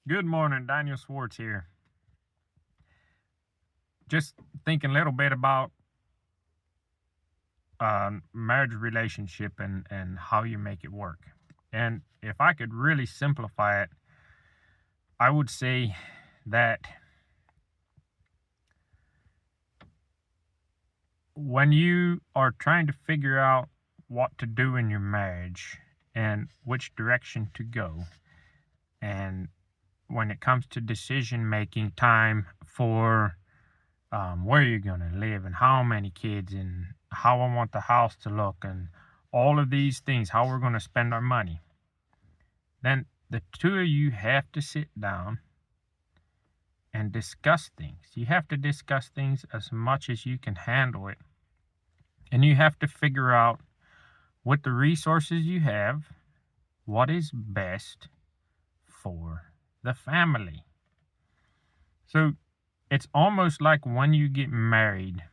Good morning, Daniel Swartz here. Just thinking a little bit about marriage relationship and how you make it work. And if I could really simplify it, I would say that when you are trying to figure out what to do in your marriage and which direction to go, and when it comes to decision making time for where you're going to live and how many kids and how I want the house to look and all of these things, how we're going to spend our money, then the two of you have to sit down and discuss things. You have to discuss things as much as you can handle it. And you have to figure out, with the resources you have, what is best for the family. So it's almost like when you get married,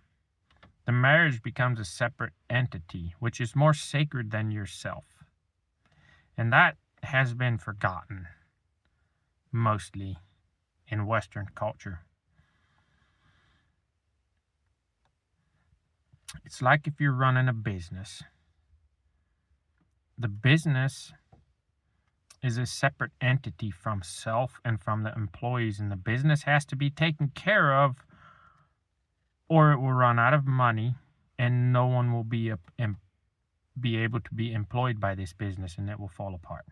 the marriage becomes a separate entity, which is more sacred than yourself. And that has been forgotten, mostly in Western culture. It's like if you're running a business. The business is a separate entity from self and from the employees, and the business has to be taken care of, or it will run out of money, and no one will be able to be employed by this business, and it will fall apart.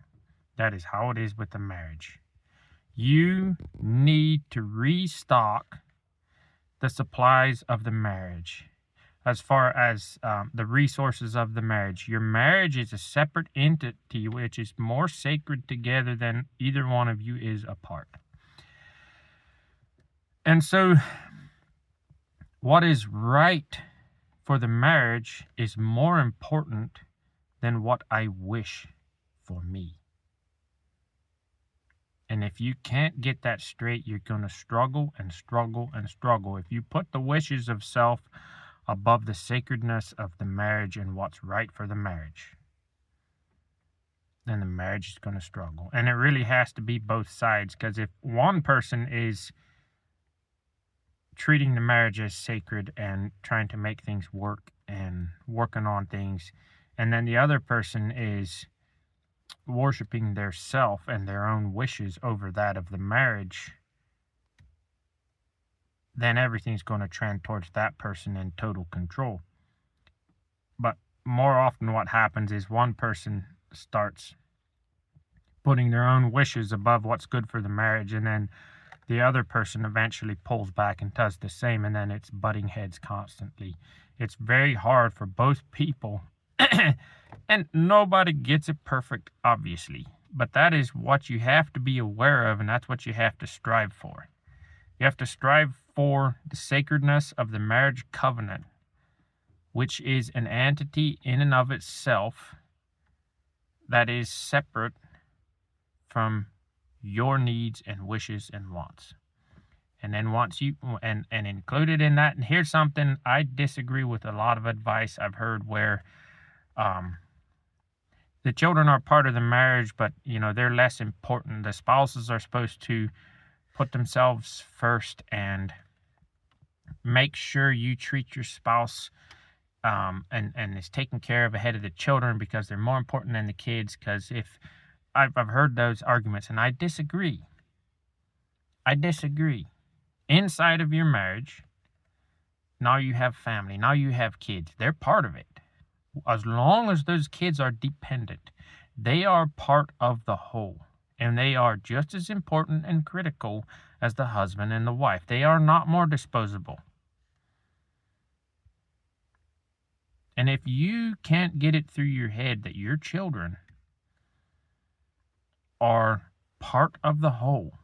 That is how it is with the marriage. You need to restock the supplies of the marriage. As far as the resources of the marriage, your marriage is a separate entity which is more sacred together than either one of you is apart. And so what is right for the marriage is more important than what I wish for me. And if you can't get that straight, you're going to struggle and struggle and struggle. If you put the wishes of self above the sacredness of the marriage and what's right for the marriage, then the marriage is going to struggle. And it really has to be both sides, because if one person is treating the marriage as sacred and trying to make things work and working on things, and then the other person is worshiping their self and their own wishes over that of the marriage, then everything's going to trend towards that person in total control. But more often what happens is one person starts putting their own wishes above what's good for the marriage, and then the other person eventually pulls back and does the same, and then it's butting heads constantly. It's very hard for both people, and nobody gets it perfect, obviously, but that is what you have to be aware of, and that's what you have to strive for. You have to strive for the sacredness of the marriage covenant, which is an entity in and of itself that is separate from your needs and wishes and wants. And then once you, and included in that, and here's something I disagree with a lot of advice I've heard where the children are part of the marriage, but they're less important. The spouses are supposed to put themselves first and make sure you treat your spouse and is taken care of ahead of the children, because they're more important than the kids. Because if I've heard those arguments, and I disagree. Inside of your marriage, now you have family, now you have kids. They're part of it. As long as those kids are dependent, they are part of the whole. And they are just as important and critical as the husband and the wife. They are not more disposable. And if you can't get it through your head that your children are part of the whole,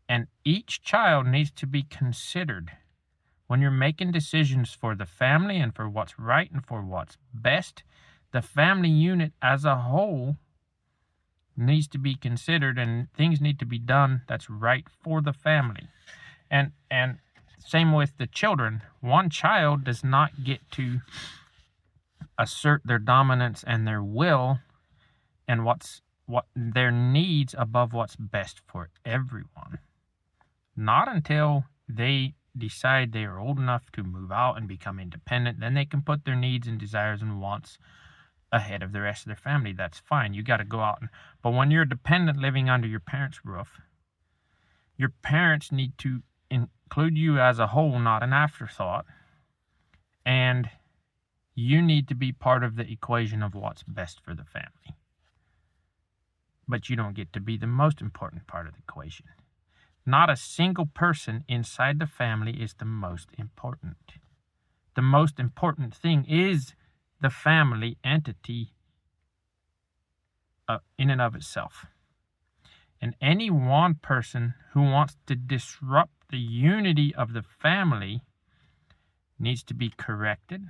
and each child needs to be considered when you're making decisions for the family and for what's right and for what's best, the family unit as a whole needs to be considered, and things need to be done that's right for the family. And same with the children. One child does not get to assert their dominance and their will and what's what their needs above what's best for everyone. Not until they decide they are old enough to move out and become independent, then they can put their needs and desires and wants ahead of the rest of their family. That's fine. You got to go out. But when you're dependent living under your parents' roof, your parents need to include you as a whole, not an afterthought. And you need to be part of the equation of what's best for the family. But you don't get to be the most important part of the equation. Not a single person inside the family is the most important. The most important thing is the family entity in and of itself. And any one person who wants to disrupt the unity of the family needs to be corrected.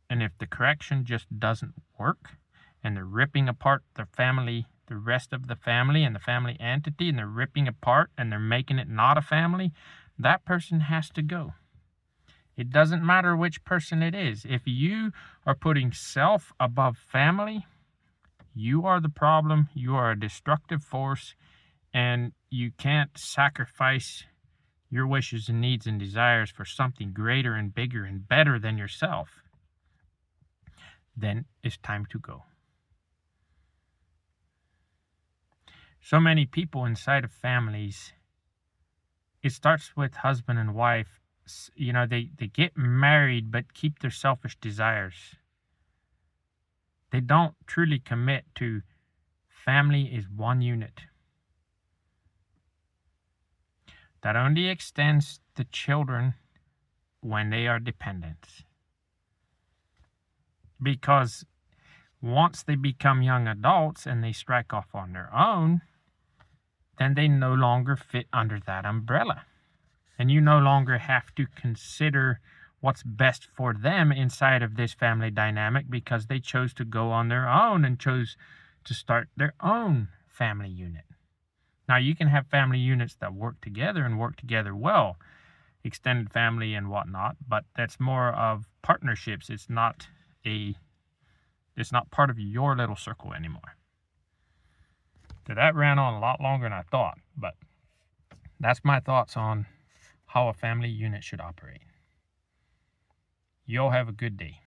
And if the correction just doesn't work, and they're ripping apart the family, the rest of the family and the family entity, and they're ripping apart and they're making it not a family, that person has to go. It doesn't matter which person it is. If you are putting self above family, you are the problem. You are a destructive force, and you can't sacrifice your wishes and needs and desires for something greater and bigger and better than yourself. Then it's time to go. So many people inside of families, it starts with husband and wife. You know, they get married but keep their selfish desires. They don't truly commit to family is one unit. That only extends to children when they are dependents. Because once they become young adults and they strike off on their own, then they no longer fit under that umbrella. And you no longer have to consider what's best for them inside of this family dynamic because they chose to go on their own and chose to start their own family unit. Now, you can have family units that work together and work together well, extended family and whatnot, but that's more of partnerships. It's not part of your little circle anymore. So that ran on a lot longer than I thought, but that's my thoughts on how a family unit should operate. You all have a good day.